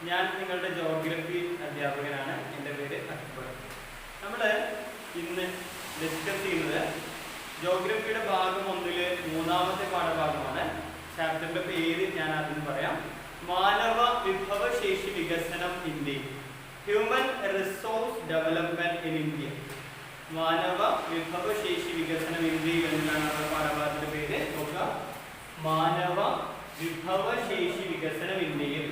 ഞാൻ നിങ്ങളുടെ ജോഗ്രഫി അധ്യാപകനാണ്. എൻ്റെ പേര് അക്ബർ. നമ്മൾ ഇന്ന് ഡിസ്കസ് ചെയ്യുന്നത് ജോഗ്രഫിയുടെ ഭാഗം 1-ലെ 3-ാമത്തെ പാഠഭാഗമാണ്. ചാപ്റ്ററിന്റെ പേര് ഞാൻ ആദ്യം പറയാം. മാനവ വിഭവശേഷി വികസനം ഇന്ത്യയിൽ, human resource development in India. മാനവ വിഭവശേഷി വികസനം ഇന്ത്യയിൽ എന്നാണ് നമ്മുടെ പാഠഭാഗത്തിന്റെ പേര്. നോക്കുക, മാനവ വിഭവശേഷി വികസനം ഇന്ത്യയിൽ,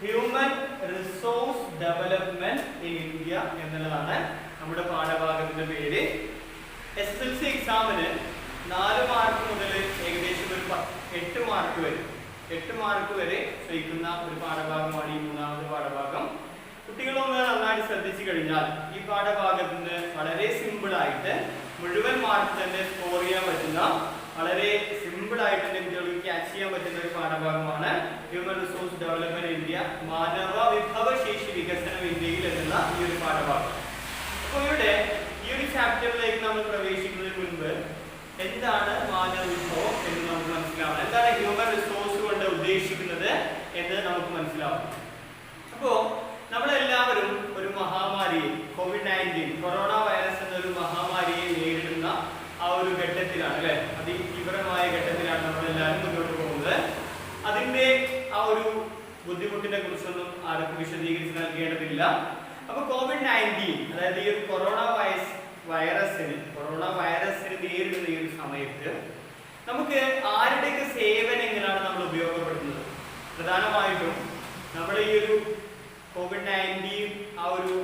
human resource development in India എന്നുള്ളതാണ് നമ്മുടെ പാഠഭാഗത്തിന്റെ പേര്. SSLC എക്സാമിന് 4 മാർക്ക് മുതൽ ഏകദേശം ഒരു 8 മാർക്ക് വരെ ചോദിക്കുന്ന ഒരു പാഠഭാഗമാണ് ഈ 3-ാമത്തെ പാഠഭാഗം. കുട്ടികളൊന്ന് നന്നായിട്ട് ശ്രദ്ധിച്ചു കഴിഞ്ഞാൽ ഈ പാഠഭാഗത്തിന് വളരെ സിമ്പിൾ ആയിട്ട് മുഴുവൻ മാർക്ക് തന്നെ സ്കോർ ചെയ്യാൻ പറ്റുന്ന, വളരെ സിമ്പിൾ ആയിട്ട് തന്നെ കുട്ടികൾക്ക് ക്യാച്ച് ചെയ്യാൻ പറ്റുന്ന ഒരു പാഠഭാഗമാണ് ഹ്യൂമൻ റിസോഴ്സ് ഡെവലപ്മെന്റ് ഇന്ത്യ, മാനവ വിഭവശേഷി വികസനം ഇന്ത്യയിൽ എന്നുള്ള ഈ ഒരു പാഠഭാഗം. അപ്പോൾ ഇവിടെ ഈ ഒരു ചാപ്റ്ററിലേക്ക് നമ്മൾ പ്രവേശിക്കുന്നതിന് മുൻപ് എന്താണ് മാനവ വിഭവം എന്ന് നമുക്ക് മനസ്സിലാവണം. എന്താണ് ഹ്യൂമൻ റിസോഴ്സ് കൊണ്ട് ഉദ്ദേശിക്കുന്നത് എന്ന് നമുക്ക് മനസ്സിലാവും. അപ്പോൾ നമ്മളെല്ലാവരും ഒരു മഹാമാരിയെ, COVID-19 കൊറോണ വൈറസ് എന്നൊരു മഹാമാരിയെ നേരിടുന്ന ആ ഒരു ഘട്ടത്തിലാണ്, അല്ലെ, അതിതീവ്രമായ ഘട്ടത്തിലാണ് നമ്മളെല്ലാവരും മുന്നോട്ട് പോകുന്നത്. അതിന്റെ ആ ഒരു ബുദ്ധിമുട്ടിനെ കുറിച്ചൊന്നും ആർക്കും വിശദീകരിച്ച് നൽകേണ്ടതില്ല. അപ്പൊ COVID-19, അതായത് ഈ ഒരു കൊറോണ വൈറസിന് നേരിടുന്ന ഈ ഒരു സമയത്ത് നമുക്ക് ആരുടെയൊക്കെ സേവനങ്ങളാണ് നമ്മൾ ഉപയോഗപ്പെടുത്തുന്നത്? പ്രധാനമായിട്ടും നമ്മൾ ഈ ഒരു COVID-19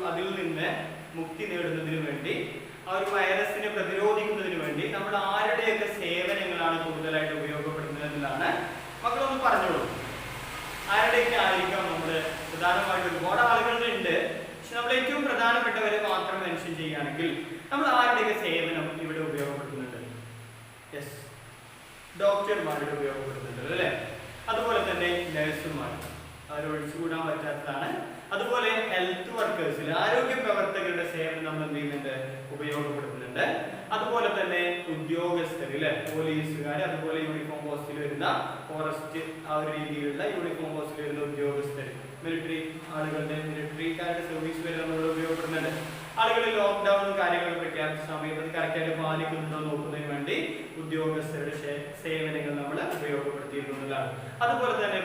അതിൽ നിന്ന് മുക്തി നേടുന്നതിന് വേണ്ടി, ആ ഒരു വൈറസിനെ പ്രതിരോധിക്കുന്നതിന് വേണ്ടി നമ്മൾ ആരുടെയൊക്കെ സേവനങ്ങളാണ് കൂടുതലായിട്ട് ഉപയോഗപ്പെടുത്തുന്നതിലാണ്. മക്കളൊന്ന് പറഞ്ഞോളൂ, ആരുടെയൊക്കെ ആയിരിക്കാം? നമ്മൾ പ്രധാനമായിട്ട് ഒരുപാട് ആളുകളുണ്ട്, പക്ഷെ നമ്മൾ ഏറ്റവും പ്രധാനപ്പെട്ടവരെ മാത്രം മെൻഷൻ ചെയ്യുകയാണെങ്കിൽ നമ്മൾ ആരുടെയൊക്കെ സേവനം ഇവിടെ ഉപയോഗപ്പെടുത്തുന്നുണ്ട്? യെസ്, ഡോക്ടർമാരുടെ ഉപയോഗപ്പെടുത്തുന്നുണ്ട്, അല്ലേ? അതുപോലെ തന്നെ നഴ്സുമാർ, അവർ ഒഴിച്ചുകൂടാൻ പറ്റാത്തതാണ്. അതുപോലെ ഹെൽത്ത് വർക്കേഴ്സിൽ, ആരോഗ്യ പ്രവർത്തകരുടെ സേവനം നമ്മൾ എന്ത് ചെയ്യുന്നുണ്ട്? ഉപയോഗപ്പെടുത്തുന്നുണ്ട്. അതുപോലെ തന്നെ ഉദ്യോഗസ്ഥരില്, പോലീസുകാർ, അതുപോലെ യൂണിഫോം പോസ്റ്റിൽ വരുന്ന ഫോറസ്റ്റ്, ആ ഒരു രീതിയിലുള്ള യൂണിഫോം പോസ്റ്റിൽ വരുന്ന ഉദ്യോഗസ്ഥർ, മിലിറ്ററിക്കാരുടെ സർവീസ് വരെ നമ്മൾ ഉപയോഗപ്പെടുന്നുണ്ട്. ആളുകൾ ലോക്ക്ഡൌൺ കാര്യങ്ങൾ പ്രഖ്യാപിച്ച സമയത്ത് അത് കറക്റ്റായിട്ട് പാലിക്കുന്നുണ്ടോ നോക്കുന്നതിന് വേണ്ടി ഉദ്യോഗസ്ഥരുടെ സേവനങ്ങൾ നമ്മൾ ഉപയോഗപ്പെടുത്തിയിരുന്നതാണ്. അതുപോലെ തന്നെ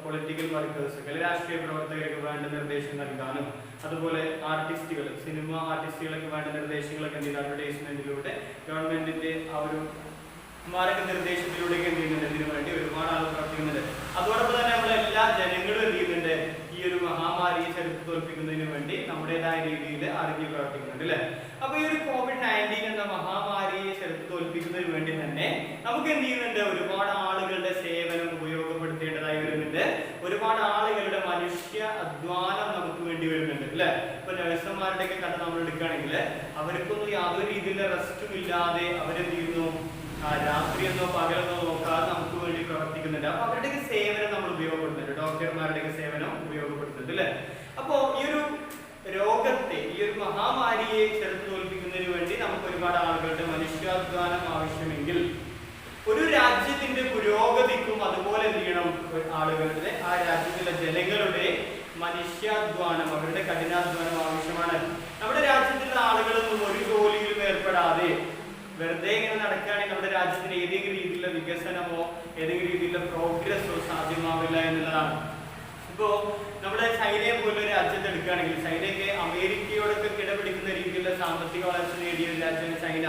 പൊളിറ്റിക്കൽ വർക്കേഴ്സ്, രാഷ്ട്രീയ പ്രവർത്തകർക്ക് വേണ്ട നിർദ്ദേശം നൽകാനും, അതുപോലെ ആർട്ടിസ്റ്റുകൾ, സിനിമ ആർട്ടിസ്റ്റുകൾക്ക് വേണ്ട നിർദ്ദേശങ്ങളൊക്കെ എന്ത് ചെയ്യുന്നത്? അഡ്വർടൈസ്മെന്റിലൂടെ, ഗവൺമെന്റിന്റെ ആ ഒരു മാർഗനിർദ്ദേശത്തിലൂടെയൊക്കെ എന്ത് ചെയ്യുന്നുണ്ട്? ഇതിനു വേണ്ടി ഒരുപാട് ആളുകൾ പ്രവർത്തിക്കുന്നുണ്ട്. അതോടൊപ്പം തന്നെ നമ്മുടെ എല്ലാ ജനങ്ങളും എന്ത് ചെയ്യുന്നുണ്ട്? ഈ ഒരു മഹാമാരിയെ ചെറുത്ത് തോൽപ്പിക്കുന്നതിന് വേണ്ടി നമ്മുടേതായ രീതിയിൽ അറിഞ്ഞു പ്രവർത്തിക്കുന്നുണ്ട്, അല്ലെ? അപ്പൊ ഈ ഒരു COVID-19 എന്ന മഹാമാരിയെ ചെറുത്ത് തോൽപ്പിക്കുന്നതിന് വേണ്ടി തന്നെ നമുക്ക് എന്ത് ചെയ്യുന്നുണ്ട്? ഒരുപാട് ആളുകളുടെ സേവനം ഉപയോഗപ്പെടുത്തേണ്ടതായി വരുന്നുണ്ട്. ഒരുപാട് ആളുകളുടെ മനുഷ്യ അധ്വാനം നമുക്ക് വേണ്ടി വരുന്നുണ്ട്, അല്ലെ? ഇപ്പൊ നഴ്സുമാരുടെ ഒക്കെ കഥ നമ്മൾ എടുക്കുകയാണെങ്കിൽ അവർക്കൊന്നും യാതൊരു രീതിയിലുള്ള റെസ്റ്റും ഇല്ലാതെ അവരെന്ത് ചെയ്യുന്നു? രാത്രിയെന്നോ പകലെന്നോ നോക്കാതെ നമുക്ക് വേണ്ടി പ്രവർത്തിക്കുന്നുണ്ട്. അപ്പൊ അവരുടെയൊക്കെ സേവനം നമ്മൾ ഉപയോഗപ്പെടുന്നുണ്ട്, ഡോക്ടർമാരുടെയൊക്കെ സേവനം ഉപയോഗപ്പെടുത്തുന്നുണ്ട്, അല്ലെ? അപ്പോ ഈ ഒരു രോഗത്തെ, ഈ ഒരു മഹാമാരിയെ ചെറുത്ത് തോൽപ്പിക്കുന്നതിന് വേണ്ടി നമുക്ക് ഒരുപാട് ആളുകളുടെ മനുഷ്യാധ്വാനം ആവശ്യമെങ്കിൽ ഒരു രാജ്യത്തിന്റെ പുരോഗതിക്കും അതുപോലെ എന്ത് ചെയ്യണം? ആളുകളുടെ, ആ രാജ്യത്തിലെ ജനങ്ങളുടെ മനുഷ്യാധ്വാനം, അവരുടെ കഠിനാധ്വാനം ആവശ്യമാണ്. നമ്മുടെ രാജ്യത്തിലെ ആളുകളൊന്നും ഒരു ജോലിയിലും ഏർപ്പെടാതെ വെറുതെ ഇങ്ങനെ നടക്കുകയാണെങ്കിൽ നമ്മുടെ രാജ്യത്തിന് ഏതെങ്കിലും രീതിയിലുള്ള വികസനമോ ഏതെങ്കിലും രീതിയിലുള്ള പ്രോഗ്രസോ സാധ്യമാവില്ല എന്നുള്ളതാണ്. ഇപ്പോ നമ്മുടെ ചൈനയെ പോലുള്ള രാജ്യത്ത് എടുക്കുകയാണെങ്കിൽ, ചൈനയൊക്കെ അമേരിക്കയോടൊക്കെ കിടപിടിക്കുന്ന രീതിയിലുള്ള സാമ്പത്തിക വളർച്ച നേടിയ ഒരു രാജ്യമാണ് ചൈന.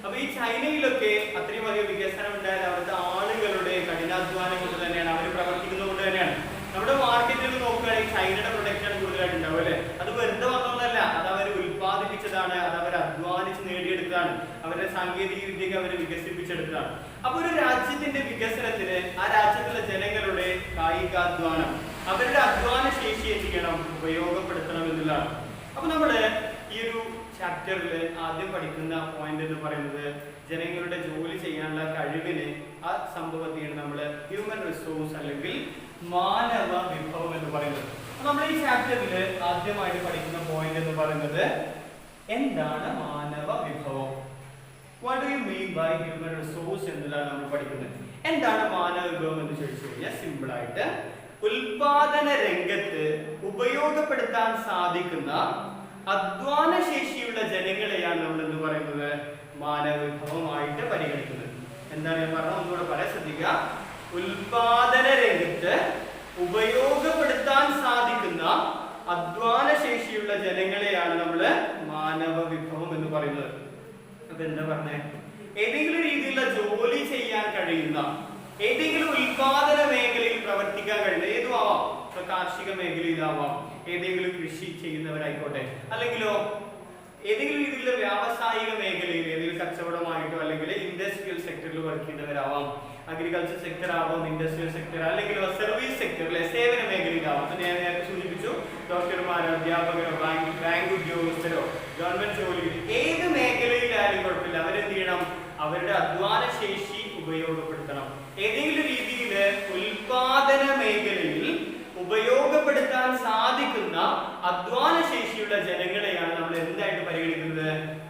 അപ്പൊ ഈ ചൈനയിലൊക്കെ അത്രയും അധികം വികസനം ഉണ്ടായത് അവിടുത്തെ ആളുകളുടെ കഠിനാധ്വാനം കൊണ്ട് തന്നെയാണ്, അവർ പ്രവർത്തിക്കുന്നത് കൊണ്ട് തന്നെയാണ്. നമ്മുടെ മാർക്കറ്റിൽ നോക്കുകയാണെങ്കിൽ ചൈനയുടെ പ്രൊഡക്റ്റാണ് കൂടുതലായിട്ട് ഉണ്ടാവും, അല്ലെ? അത് വെറുതെ വന്നതല്ല, അത് അവർ ഉത്പാദിപ്പിച്ചതാണ്, അത് അവർ അധ്വാനിച്ച് നേടിയെടുത്തതാണ്, അവരുടെ സാങ്കേതിക വിദ്യയൊക്കെ അവർ വികസിപ്പിച്ചെടുത്തതാണ്. അപ്പൊ ഒരു രാജ്യത്തിന്റെ വികസനത്തിന് ആ രാജ്യത്തിലെ ജനങ്ങളുടെ കായികാധ്വാനം, അവരുടെ അധ്വാന ശേഷി എന്ത് ചെയ്യണം? ഉപയോഗപ്പെടുത്തണം എന്നുള്ളതാണ്. അപ്പൊ നമ്മള് ഈ ഒരു ചാപ്റ്ററിൽ ആദ്യം പഠിക്കുന്ന പോയിന്റ് എന്ന് പറയുന്നത് ജനങ്ങളുടെ ജോലി ചെയ്യാനുള്ള കഴിവിന് ആ സംഭവത്തെയാണ് നമ്മൾ ഹ്യൂമൻ റിസോഴ്സ് അല്ലെങ്കിൽ മാനവ വിഭവം എന്ന് പറയുന്നത്. നമ്മൾ ഈ ചാപ്റ്ററിൽ ആദ്യമായിട്ട് പഠിക്കുന്ന പോയിന്റ് എന്ന് പറയുന്നത് എന്താണ് മാനവ വിഭവം? What do you mean by human resource എന്നതാണ് നമ്മൾ പഠിക്കുന്നത്. എന്താണ് മാനവ വിഭവം എന്ന് ചോദിച്ചു കഴിഞ്ഞാൽ സിമ്പിൾ ആയിട്ട് ഉൽപാദന രംഗത്ത് ഉപയോഗപ്പെടുത്താൻ സാധിക്കുന്ന അധ്വാന ശേഷിയുള്ള ജനങ്ങളെയാണ് നമ്മൾ എന്ത് പറയുന്നത് മാനവ വിഭവമായിട്ട് പരിഗണിക്കുന്നത്. എന്താണ് ഞാൻ പറഞ്ഞത് ഒന്നുകൂടെ പറയാൻ ശ്രദ്ധിക്കുക. ഉൽപാദന രംഗത്ത് ഉപയോഗപ്പെടുത്താൻ സാധിക്കുന്ന അധ്വാന ശേഷിയുള്ള ജനങ്ങളെയാണ് നമ്മൾ മാനവ വിഭവം എന്ന് പറയുന്നത്. അപ്പൊ എന്താ പറഞ്ഞേ? ഏതെങ്കിലും രീതിയിലുള്ള ജോലി ചെയ്യാൻ കഴിയുന്ന, ഏതെങ്കിലും ഉൽപാദന മേഖലയിൽ പ്രവർത്തിക്കാൻ കഴിയുന്ന, ഏതും ആവാം, കാർഷിക മേഖലയിലാവാം, ഏതെങ്കിലും കൃഷി ചെയ്യുന്നവരായിക്കോട്ടെ, അല്ലെങ്കിലോ ഏതെങ്കിലും രീതിയിലുള്ള വ്യാവസായിക മേഖലയിൽ ഏതെങ്കിലും കച്ചവടമായിട്ടോ അല്ലെങ്കിൽ ഇൻഡസ്ട്രിയൽ സെക്ടറിൽ വർക്ക് ചെയ്യുന്നവരാവാം, അഗ്രികൾച്ചർ സെക്ടർ ആവാം, ഇൻഡസ്ട്രിയൽ സെക്ടർ, അല്ലെങ്കിൽ സർവീസ് സെക്ടറിലെ സേവന മേഖലയിലാവാം. ഞാൻ നേരത്തെ സൂചിപ്പിച്ചു, ഡോക്ടർമാരോ അധ്യാപകരോ ബാങ്ക് ഉദ്യോഗസ്ഥരോ ഗവൺമെന്റ് ജോലി, ഏത് മേഖലയിലായാലും കുഴപ്പമില്ല, അവരെന്ത് ചെയ്യണം? അവരുടെ അധ്വാന ശേഷി ഉപയോഗപ്പെടുത്തണം. ഏതെങ്കിലും രീതിയിൽ ഉൽപാദന മേഖലയിൽ ഉപയോഗപ്പെടുത്താൻ സാധിക്കുന്ന അധ്വാന ശേഷിയുള്ള ജനങ്ങളെയാണ് നമ്മൾ എന്തായിട്ട് പരിഗണിക്കുന്നത്?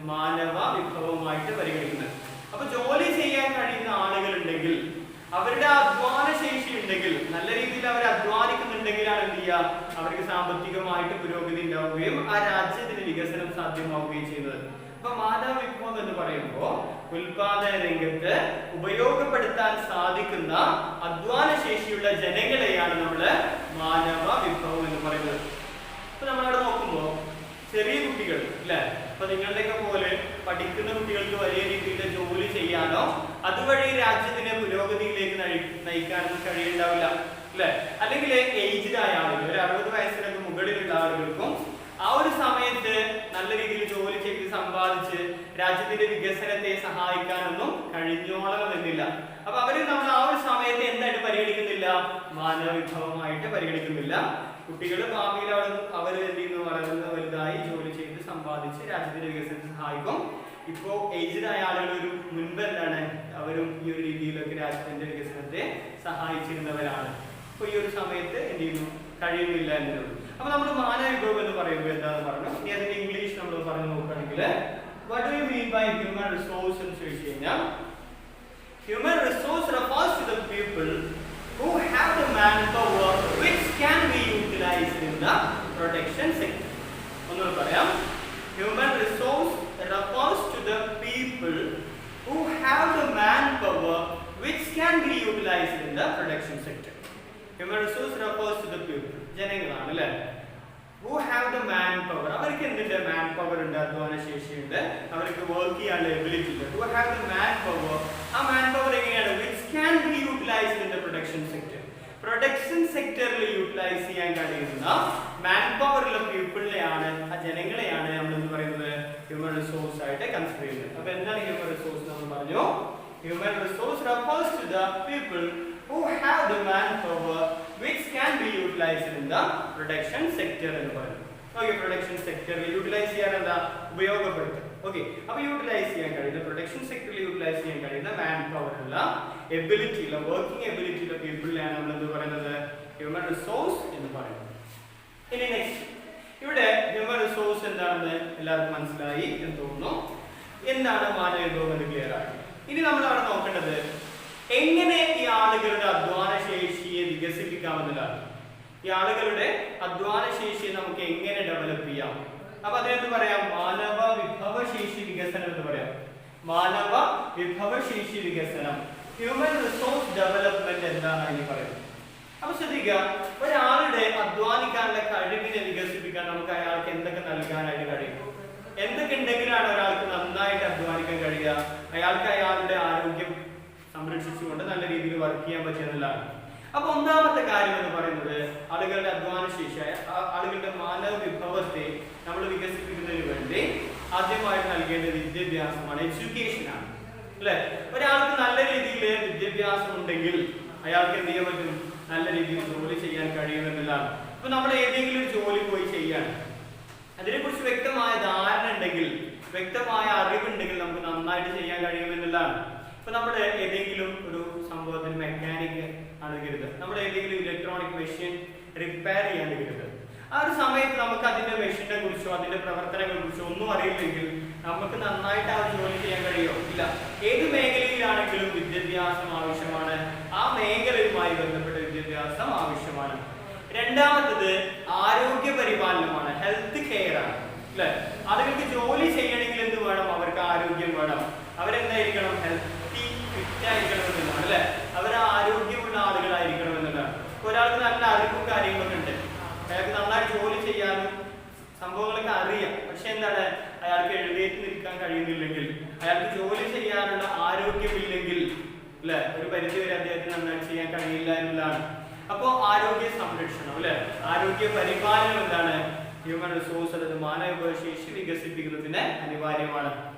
മാനവ വിഭവമായിട്ട് പരിഗണിക്കുന്നത്. അപ്പൊ ജോലി ചെയ്യാൻ കഴിയുന്ന ആളുകൾ ഉണ്ടെങ്കിൽ, അവരുടെ അധ്വാന ശേഷി ഉണ്ടെങ്കിൽ, നല്ല രീതിയിൽ അവർ അധ്വാനിക്കുന്നുണ്ടെങ്കിലാണ് എന്ത് ചെയ്യുക? അവർക്ക് സാമ്പത്തികമായിട്ട് പുരോഗതി ഉണ്ടാവുകയും ആ രാജ്യത്തിന് വികസനം സാധ്യമാവുകയും ചെയ്യുന്നത്. അപ്പൊ മാനവ വിഭവം എന്ന് പറയുമ്പോൾ ഉൽപാദന രംഗത്ത് ഉപയോഗപ്പെടുത്താൻ സാധിക്കുന്ന അധ്വാന ശേഷിയുള്ള ജനങ്ങളെയാണ് നമ്മൾ മാനവ വിഭവം എന്ന് പറയുന്നത്. അപ്പൊ നമ്മളവിടെ നോക്കുമ്പോൾ ചെറിയ കുട്ടികൾ അല്ലെ, അപ്പൊ നിങ്ങളുടെയൊക്കെ പോലെ പഠിക്കുന്ന കുട്ടികൾക്ക് വലിയ രീതിയിൽ ജോലി ചെയ്യാനോ അതുവഴി രാജ്യത്തിനെ പുരോഗതിയിലേക്ക് നയിക്കാനോ കഴിയുണ്ടാവില്ല അല്ലെ. അല്ലെങ്കിൽ ഏജ്ഡ് ആയ ആളുകൾ, ഒരു 60 വയസ്സിനൊക്കെ മുകളിലുള്ള ആളുകൾക്കും ആ ഒരു സമയത്ത് നല്ല രീതിയിൽ ജോലി ചെയ്ത് സമ്പാദിച്ച് രാജ്യത്തിന്റെ വികസനത്തെ സഹായിക്കാനൊന്നും കഴിഞ്ഞോളണമെന്നില്ല. അപ്പൊ അവര് നമ്മൾ ആ ഒരു സമയത്ത് എന്തായിട്ട് പരിഗണിക്കുന്നില്ല? മാനവ വിഭവമായിട്ട് പരിഗണിക്കുന്നില്ല. കുട്ടികൾ ഭാവിയിൽ അവർ എന്ത് ചെയ്യുന്നു? വളർന്ന് വലുതായി ജോലി ചെയ്ത് സമ്പാദിച്ച് രാജ്യത്തിന്റെ വികസനത്തെ സഹായിക്കും. ഇപ്പോ ഏജ്ഡ് ആയ ആളുകൾ ഒരു മുൻപ് എന്താണ്, അവരും ഈ ഒരു രീതിയിലൊക്കെ രാജ്യത്തിന്റെ വികസനത്തെ സഹായിച്ചിരുന്നവരാണ്. അപ്പൊ ഈ ഒരു സമയത്ത് എന്ത് ചെയ്യുന്നു? കഴിയുന്നില്ല എന്നുള്ളൂ. അപ്പൊ നമ്മൾ മാനവ വിഭവം എന്ന് പറയുമ്പോൾ എന്താണെന്ന് പറഞ്ഞു. ഇനി അതിന്റെ ഇംഗ്ലീഷ് നമ്മൾ പറഞ്ഞു നോക്കുകയാണെങ്കിൽ what do you mean by human resource എന്ന് ചോദിച്ചു കഴിഞ്ഞാൽ human resource refers to the people who have the manpower which can be utilized in the production sector. ഒന്നുകൂടെ പറയാം. Human resource refers to the people who have the manpower which can be utilized in the production sector. Human resource refers to the people, ജനങ്ങളാണ് അല്ലേ. Who have the manpower, അവർക്ക് എന്തിന്റെ manpower ഉണ്ട്? അധ്വാന ശേഷി ഉണ്ട്, അവർക്ക് വർക്ക് ചെയ്യാനുള്ള എബിലിറ്റി ഉണ്ട്. Who have the manpower, ആ manpower എങ്ങനെയാണ്? Which can be utilized in the production sector. Production സെക്ടറിൽ യൂട്ടിലൈസ് ചെയ്യാൻ കഴിയുന്ന manpower ഉള്ള പീപ്പിളിനെയാണ്, ആ ജനങ്ങളെയാണ് നമ്മൾ എന്ന് പറയുന്നത് ഹ്യൂമൻ റിസോഴ്സ് ആയിട്ട് കൺസിഡർ ചെയ്യുന്നത്. അപ്പൊ എന്താണ് ഹ്യൂമൻ റിസോഴ്സ്? നമ്മൾ പറഞ്ഞു human resource refers to the people who have the manpower which can be utilized in the production sector എന്ന് പറയുന്നത്. ഓക്കെ, പ്രൊഡക്ഷൻ സെക്ടറിൽ യൂട്ടിലൈസ് ചെയ്യാൻ എന്താ? ഉപയോഗപ്പെടുത്തുക. ഓക്കെ, അപ്പൊ യൂട്ടിലൈസ് ചെയ്യാൻ കഴിയുന്ന, പ്രൊഡക്ഷൻ സെക്ടറിൽ യൂട്ടിലൈസ് ചെയ്യാൻ കഴിയുന്ന manpower ഉള്ള എബിലിറ്റി ഉള്ള, വർക്കിംഗ് എബിലിറ്റി ഉള്ള പീപ്പിളിനെയാണ് നമ്മൾ എന്ത് പറയുന്നത്? ഹ്യൂമൻ റിസോഴ്സ് എന്ന് പറയുന്നത്. ഇനി നെക്സ്റ്റ്, ഇവിടെ ഹ്യൂമൻ റിസോഴ്സ് എന്താണെന്ന് എല്ലാവർക്കും മനസ്സിലായി എന്ന് തോന്നുന്നു. എന്താണ് മാനവ വിഭവം എന്ന് ക്ലിയർ ആയി. ഇനി നമ്മൾ അവിടെ നോക്കേണ്ടത് എങ്ങനെ ഈ ആളുകളുടെ അധ്വാന ശേഷിയെ വികസിപ്പിക്കാമെന്നതാണ്. ഈ ആളുകളുടെ അധ്വാന ശേഷിയെ നമുക്ക് എങ്ങനെ ഡെവലപ്പ് ചെയ്യാം? അപ്പൊ അതിനെന്ത് പറയാം? മാനവ വിഭവശേഷി വികസനം എന്ന് പറയാം. മാനവ വിഭവശേഷി വികസനം, ഹ്യൂമൻ റിസോഴ്സ് ഡെവലപ്മെന്റ് എന്താണ് ഇനി പറയുന്നത്. അപ്പൊ ശ്രദ്ധിക്കുക, ഒരാളുടെ അധ്വാനിക്കാനുള്ള കഴിവിനെ വികസിപ്പിക്കാൻ നമുക്ക് അയാൾക്ക് എന്തൊക്കെ നൽകാനായിട്ട് കഴിയും? എന്തൊക്കെ ഉണ്ടെങ്കിലാണ് ഒരാൾക്ക് നന്നായിട്ട് അധ്വാനിക്കാൻ കഴിയുക? അയാൾക്ക് അയാളുടെ ആരോഗ്യം സംരക്ഷിച്ചുകൊണ്ട് നല്ല രീതിയിൽ വർക്ക് ചെയ്യാൻ പറ്റുന്നതാണ്. അപ്പൊ ഒന്നാമത്തെ കാര്യം എന്ന് പറയുന്നത് ആളുകളുടെ അധ്വാന ശേഷിയായ ആളുകളുടെ മാനവ വിഭവത്തെ നമ്മൾ വികസിപ്പിക്കുന്നതിന് വേണ്ടി ആദ്യമായിട്ട് നൽകേണ്ടത് വിദ്യാഭ്യാസമാണ്, എഡ്യൂക്കേഷനാണ് അല്ലെ. ഒരാൾക്ക് നല്ല രീതിയിൽ വിദ്യാഭ്യാസം ഉണ്ടെങ്കിൽ അയാൾക്ക് എന്ത് ചെയ്യാൻ പറ്റും? നല്ല രീതിയിൽ ജോലി ചെയ്യാൻ കഴിയുമെന്നുള്ളതാണ്. ഇപ്പൊ നമ്മൾ ഏതെങ്കിലും ഒരു ജോലി പോയി ചെയ്യാൻ അതിനെക്കുറിച്ച് വ്യക്തമായ ധാരണ ഉണ്ടെങ്കിൽ വ്യക്തമായ അറിവുണ്ടെങ്കിൽ നമുക്ക് നന്നായിട്ട് ചെയ്യാൻ കഴിയുമെന്നുള്ളതാണ്. ഇപ്പൊ നമ്മൾ ഏതെങ്കിലും ഒരു സംഭവത്തിന് മെക്കാനിക് ആണ് കരുതുക, നമ്മൾ ഏതെങ്കിലും ഇലക്ട്രോണിക് മെഷീൻ റിപ്പയർ ചെയ്യാൻ കരുതുക. ആ ഒരു സമയത്ത് നമുക്ക് അതിന്റെ മെഷീനെ കുറിച്ചോ അതിന്റെ പ്രവർത്തനങ്ങളെ കുറിച്ചോ ഒന്നും അറിയില്ലെങ്കിൽ നമുക്ക് നന്നായിട്ട് ആ ജോലി ചെയ്യാൻ കഴിയുമോ? ഇല്ല. ഏത് മേഖലയിലാണെങ്കിലും വിദ്യാഭ്യാസം ആവശ്യമാണ്. ആ മേഖലയുമായി ബന്ധപ്പെട്ട വിദ്യാഭ്യാസം ആവശ്യമാണ്. രണ്ടാമത്തത് ആരോഗ്യ പരിപാലനമാണ്, ഹെൽത്ത് കെയർ ആണ് അല്ലെ. ആളുകൾക്ക് ജോലി ചെയ്യണമെങ്കിൽ എന്ത് വേണം? അവർക്ക് ആരോഗ്യം വേണം. അവരെന്തായിരിക്കണം? ഹെൽത്തി ഫിറ്റ് ആയിരിക്കണം എന്നുള്ളതാണ് അല്ലെ. അവർ ആരോഗ്യമുള്ള ആളുകളായിരിക്കണം എന്നുള്ളതാണ്. ഒരാൾക്ക് നല്ല അറിവും കാര്യങ്ങളൊക്കെ ഉണ്ട്, അയാൾക്ക് നന്നായി ജോലി ചെയ്യാനും സംഭവങ്ങളൊക്കെ അറിയാം, പക്ഷെ എന്താണ്, അയാൾക്ക് എഴുന്നേറ്റ് നിൽക്കാൻ കഴിയുന്നില്ലെങ്കിൽ, അയാൾക്ക് ജോലി ചെയ്യാനുള്ള ആരോഗ്യമില്ലെങ്കിൽ അല്ലെ, ഒരു പരിധി വരെ അദ്ദേഹത്തിന് നന്നായി ചെയ്യാൻ കഴിയില്ല എന്നുള്ളതാണ്. അപ്പോ ആരോഗ്യ സംരക്ഷണം അല്ലെ, ആരോഗ്യ പരിപാലനം എന്താണ്? ഹ്യൂമൻ റിസോഴ്സ് അതായത് മാനവശേഷി വികസിപ്പിക്കുന്നതിന് അനിവാര്യമാണ്.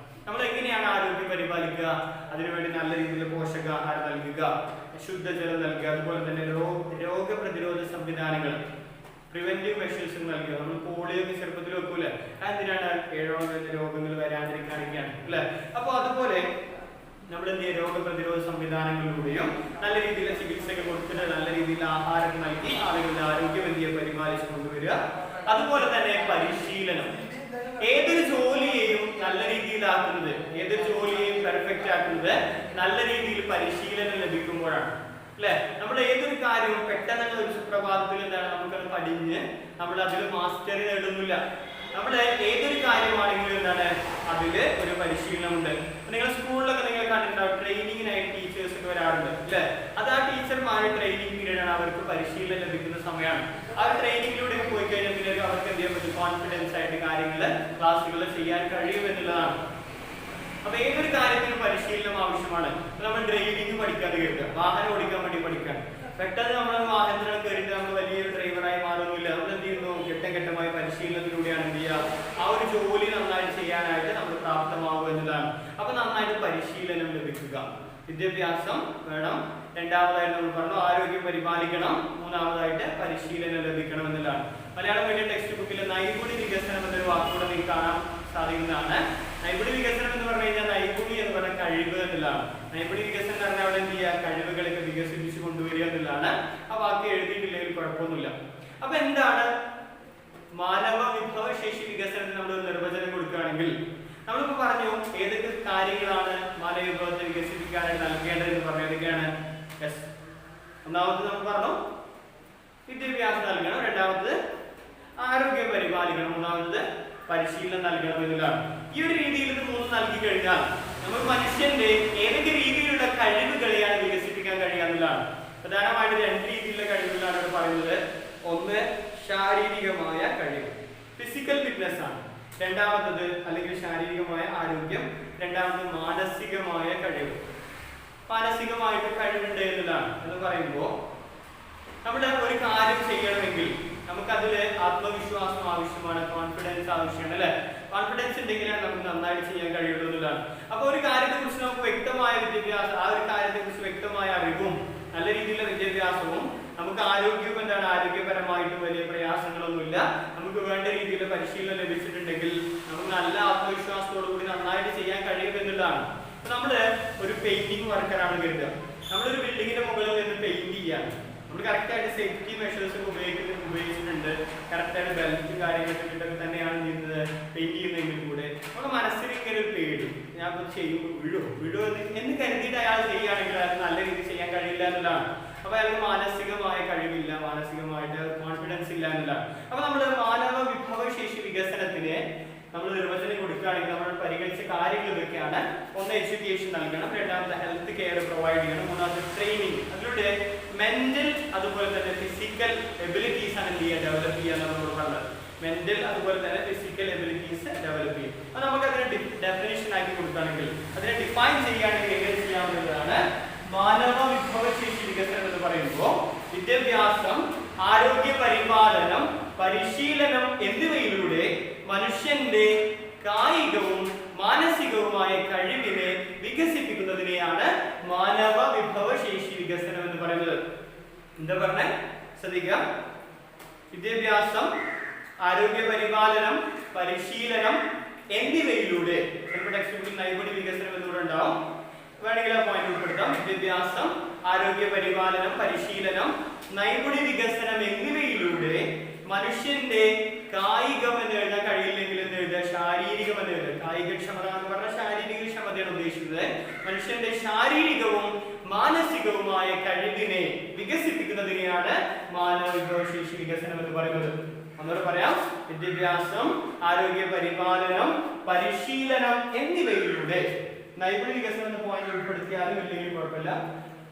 നമ്മൾ എങ്ങനെയാണ് ആരോഗ്യം പരിപാലിക്കുക? അതിനുവേണ്ടി നല്ല രീതിയിൽ പോഷകാഹാരം നൽകുക, ശുദ്ധജലം നൽകുക, അതുപോലെ തന്നെ രോഗപ്രതിരോധ സംവിധാനങ്ങൾ, പ്രിവെന്റീവ് മെഷേഴ്സ് നൽകുക. നമ്മൾ പോളിയോ ഒക്കെ ചെറുപ്പത്തിൽ വെക്കൂല, എന്തിനാണ്? രോഗങ്ങൾ വരാതിരിക്കാനൊക്കെയാണ് അല്ലെ. അപ്പൊ അതുപോലെ നമ്മൾ എന്ത് ചെയ്യുക? രോഗപ്രതിരോധ സംവിധാനങ്ങളിലൂടെയും നല്ല രീതിയിലുള്ള ചികിത്സകൾ കൊടുത്തിട്ട് നല്ല രീതിയിൽ ആഹാരം നൽകി ആളുകളുടെ ആരോഗ്യം എന്ത് ചെയ്യുക? പരിപാലിച്ചു കൊണ്ടുവരിക. അതുപോലെ തന്നെ പരിശീലനം. ഏതൊരു ജോലിയെയും നല്ല രീതിയിലാക്കുന്നത്, ഏതൊരു ജോലിയെയും പെർഫെക്റ്റ് ആക്കുന്നത് നല്ല രീതിയിൽ പരിശീലനം ലഭിക്കുമ്പോഴാണ് അല്ലെ. നമ്മൾ ഏതൊരു കാര്യവും പെട്ടെന്ന് ഒരു സുപ്രഭാതത്തിൽ എന്താണ് നമുക്കത് പഠിഞ്ഞ് നമ്മൾ അതിൽ മാസ്റ്ററി നേടുന്നില്ല. നമ്മൾ ഏതൊരു കാര്യമാണെങ്കിലും എന്താണ് അതില് ഒരു പരിശീലനമുണ്ട്. നിങ്ങൾ സ്കൂളിലൊക്കെ നിങ്ങൾ കണ്ടിട്ടുണ്ടാവും, ട്രെയിനിങ്ങിനായിട്ട് ടീച്ചേഴ്സ് ഒക്കെ വരാറുണ്ട് അല്ലെ. അത് ആ ടീച്ചർമാരുടെ ട്രെയിനിങ് പീരീഡ് ആണ്, അവർക്ക് പരിശീലനം ലഭിക്കുന്ന സമയമാണ്. ആ ട്രെയിനിങ്ങിലൂടെ പോയി കഴിഞ്ഞാൽ പിന്നെ അവർക്ക് എന്ത് ചെയ്യാൻ പറ്റും? കോൺഫിഡൻസ് ആയിട്ട് കാര്യങ്ങള് ക്ലാസ്സുകൾ ചെയ്യാൻ കഴിയും എന്നുള്ളതാണ്. അപ്പൊ ഏതൊരു കാര്യത്തിനും പരിശീലനം ആവശ്യമാണ്. നമ്മൾ ഡ്രൈവിംഗ് പഠിക്കാതെ കരുതുക, വാഹനം ഓടിക്കാൻ വേണ്ടി പഠിക്കാൻ, പെട്ടെന്ന് നമ്മൾ വാഹനത്തിനൊക്കെ കയറിയിട്ട് നമ്മൾ വലിയൊരു ഡ്രൈവറായി മാറുന്നില്ല. നമ്മൾ എന്ത് ചെയ്യുന്നു? ഘട്ടഘട്ടമായ പരിശീലനത്തിലൂടെയാണ് എന്ത് ചെയ്യുക? ആ ഒരു ജോലി നന്നായി ചെയ്യാനായിട്ട് നമ്മൾ പ്രാപ്തമാവുക എന്നതാണ്. അപ്പൊ നന്നായിട്ട് പരിശീലനം ലഭിക്കുക, വിദ്യാഭ്യാസം വേണം. രണ്ടാമതായിട്ട് നമ്മൾ പറഞ്ഞു ആരോഗ്യം പരിപാലിക്കണം. മൂന്നാമതായിട്ട് പരിശീലനം ലഭിക്കണം എന്നുള്ളതാണ്. മലയാളം മീഡിയം ടെക്സ്റ്റ് ബുക്കിൽ നൈപുണ്യ വികസനം എന്നൊരു വാക്കുകൂടെ നിങ്ങൾക്ക് കാണാൻ സാധിക്കുന്നതാണ്. നൈപുണ്യ വികസനം എന്ന് പറഞ്ഞു കഴിഞ്ഞാൽ നൈപുണ്യം എന്ന് പറഞ്ഞാൽ കഴിവ് എന്നുള്ളതാണ്. നൈപുണ്യ വികസനം എന്ന് പറഞ്ഞാൽ അവിടെ എന്ത് ചെയ്യുക? കഴിവുകളൊക്കെ വികസിപ്പിച്ച് കൊണ്ടുവരിക എന്നുള്ളതാണ്. ആ വാക്ക് എഴുതിയിട്ടില്ലെങ്കിൽ കുഴപ്പമൊന്നുമില്ല. അപ്പൊ എന്താണ് മാനവ വിഭവശേഷി വികസനത്തിന് നമ്മൾ നിർവചനം കൊടുക്കുകയാണെങ്കിൽ, നമ്മളിപ്പോ പറഞ്ഞു ഏതൊക്കെ കാര്യങ്ങളാണ് മാനവ വിഭവത്തെ വികസിപ്പിക്കാനായിട്ട് നൽകേണ്ടതെന്ന് പറഞ്ഞു. ഏതൊക്കെയാണ്? ഒന്നാമത് നമ്മൾ പറഞ്ഞു വിദ്യാഭ്യാസം നൽകണം, രണ്ടാമത് ആരോഗ്യം പരിപാലിക്കണം, മൂന്നാമത് പരിശീലനം നൽകണം എന്നുള്ളതാണ്. ഈ ഒരു രീതിയിൽ ഇത് മൂന്ന് നൽകി കഴിഞ്ഞാൽ നമ്മൾ മനുഷ്യന്റെ ഏതൊക്കെ രീതിയിലുള്ള കഴിവുകളെയാണ് വികസിപ്പിക്കാൻ കഴിയുക എന്നുള്ളതാണ്. പ്രധാനമായിട്ട് രണ്ട് രീതിയിലുള്ള കഴിവുകളാണ് ഇവിടെ പറയുന്നത്. ഒന്ന് ശാരീരികമായ കഴിവ്, ഫിസിക്കൽ ഫിറ്റ്നസ് ആണ്. രണ്ടാമത്തത് അല്ലെങ്കിൽ ശാരീരികമായ ആരോഗ്യം, രണ്ടാമത് മാനസികമായ കഴിവ്. മാനസികമായിട്ട് കഴിവുണ്ട് എന്നുള്ളതാണ്. എന്ന് പറയുമ്പോൾ നമ്മുടെ ഒരു കാര്യം ചെയ്യണമെങ്കിൽ നമുക്ക് അതില് ആത്മവിശ്വാസം ആവശ്യമാണ്, കോൺഫിഡൻസ് ആവശ്യമാണ് അല്ലെ. കോൺഫിഡൻസ് ഉണ്ടെങ്കിലാണ് നമുക്ക് നന്നായിട്ട് ചെയ്യാൻ കഴിയുള്ളൂ എന്നുള്ളതാണ്. അപ്പൊ ഒരു കാര്യത്തെ കുറിച്ച് നമുക്ക് വ്യക്തമായ വിദ്യാഭ്യാസം, ആ ഒരു കാര്യത്തെ കുറിച്ച് വ്യക്തമായ അറിവും നല്ല രീതിയിലുള്ള വിദ്യാഭ്യാസവും, നമുക്ക് ആരോഗ്യം എന്താണ്, ആരോഗ്യപരമായിട്ട് വലിയ പ്രയാസങ്ങളൊന്നുമില്ല, നമുക്ക് വേണ്ട രീതിയിലുള്ള പരിശീലനം ലഭിച്ചിട്ടുണ്ടെങ്കിൽ നമുക്ക് നല്ല ആത്മവിശ്വാസത്തോടു കൂടി നന്നായിട്ട് ചെയ്യാൻ കഴിയും എന്നുള്ളതാണ്. അപ്പൊ നമ്മള് ഒരു പെയിന്റിംഗ് വർക്കറാണ് കരുതുക. നമ്മളൊരു ബിൽഡിങ്ങിന്റെ മുകളിൽ നിന്ന് പെയിന്റ് ചെയ്യാണ്. നമ്മൾ കറക്റ്റായിട്ട് സേഫ്റ്റി മെഷേഴ്സ് ഉപയോഗിച്ചിട്ടുണ്ട്, കറക്റ്റായിട്ട് ബെൽറ്റ് കാര്യങ്ങളൊക്കെ ഇട്ടിട്ടൊക്കെ തന്നെയാണ് ചെയ്യുന്നത്, പെയിന്റ് ചെയ്യുന്നതിന്റെ കൂടെ. നമ്മുടെ മനസ്സിൽ ഇങ്ങനെ ഒരു പേടി, ഞാൻ ചെയ്യുമ്പോൾ വിഴോ എന്ന് കരുതിയിട്ട് അയാൾ ചെയ്യുകയാണെങ്കിൽ അത് നല്ല രീതിയിൽ ചെയ്യാൻ കഴിയില്ല എന്നുള്ളതാണ്. അപ്പൊ അയാൾക്ക് മാനസികമായ കഴിവില്ല, മാനസികമായിട്ട് കോൺഫിഡൻസ് ഇല്ല എന്നുള്ളതാണ്. അപ്പൊ നമ്മൾ മാനവ വിഭവശേഷി വികസനത്തിന് നമ്മൾ നിർവചനം കൊടുക്കുകയാണെങ്കിൽ നമ്മൾ പരിഗണിച്ച കാര്യങ്ങൾ ഇതൊക്കെയാണ്. ഒന്ന് എഡ്യൂക്കേഷൻ നൽകണം, രണ്ടാമത്തെ ഹെൽത്ത് കെയർ പ്രൊവൈഡ് ചെയ്യണം, മൂന്നാമത്തെ ട്രെയിനിങ്. അതിലൂടെ മെന്റൽ അതുപോലെ തന്നെ ഫിസിക്കൽ എബിലിറ്റീസ് ആണ് എന്ത് ചെയ്യുക? ഡെവലപ്പ് ചെയ്യുക നമ്മൾ പറഞ്ഞത്. മെന്റൽ അതുപോലെ തന്നെ ഫിസിക്കൽ എബിലിറ്റീസ് ഡെവലപ്പ് ചെയ്യും. അപ്പൊ നമുക്ക് അതിനെ ഡെഫിനിഷൻ ആക്കി കൊടുക്കുകയാണെങ്കിൽ, അതിനെ ഡിഫൈൻ ചെയ്യുകയാണെങ്കിൽ എങ്ങനെ ചെയ്യാവുന്നതാണ്? മാനവ വിഭവശേഷി വികസനം എന്ന് പറയുമ്പോൾ വിദ്യാഭ്യാസം, ആരോഗ്യ പരിപാലനം, പരിശീലനം എന്നിവയിലൂടെ മനുഷ്യന്റെ കായികവും മാനസികവുമായ കഴിവിനെ വികസിപ്പിക്കുന്നതിനെയാണ് മാനവ വിഭവശേഷി വികസനം എന്ന് പറയുന്നത്. എന്താ പറഞ്ഞേ? ശ്രദ്ധിക്കുക. വിദ്യാഭ്യാസം, ആരോഗ്യ പരിപാലനം, പരിശീലനം എന്നിവയിലൂടെ നൈപുണ്യ വികസനം എന്നിവിടെ ഉണ്ടാവും. വേണമെങ്കിൽ ആ പോയിന്റ് ഉൾപ്പെടുത്താം. വിദ്യാഭ്യാസം, ആരോഗ്യ പരിപാലനം, പരിശീലനം, നൈപുണ്യ വികസനം എന്നിവയിലൂടെ മനുഷ്യന്റെ കായികം എന്ന് എഴുതാൻ കഴിയില്ലെങ്കിൽ എന്ന് എഴുതുക, ശാരീരികം എന്ന് എഴുതുക. കായികക്ഷമത എന്ന് പറഞ്ഞാൽ ശാരീരിക ക്ഷമതയാണ് ഉദ്ദേശിക്കുന്നത്. മനുഷ്യന്റെ ശാരീരികവും മാനസികവുമായ കഴിവിനെ വികസിപ്പിക്കുന്നതിനെയാണ് മാനവ വിഭവശേഷി വികസനം എന്ന് പറയുന്നത്. ഒന്നുകൂടെ പറയാം. വിദ്യാഭ്യാസം, ആരോഗ്യ പരിപാലനം, പരിശീലനം എന്നിവയിലൂടെ നൈപുണ്യ വികസനം എന്ന പോയിന്റ് ഉൾപ്പെടുത്തിയാലും ഇല്ലെങ്കിൽ കുഴപ്പമില്ല,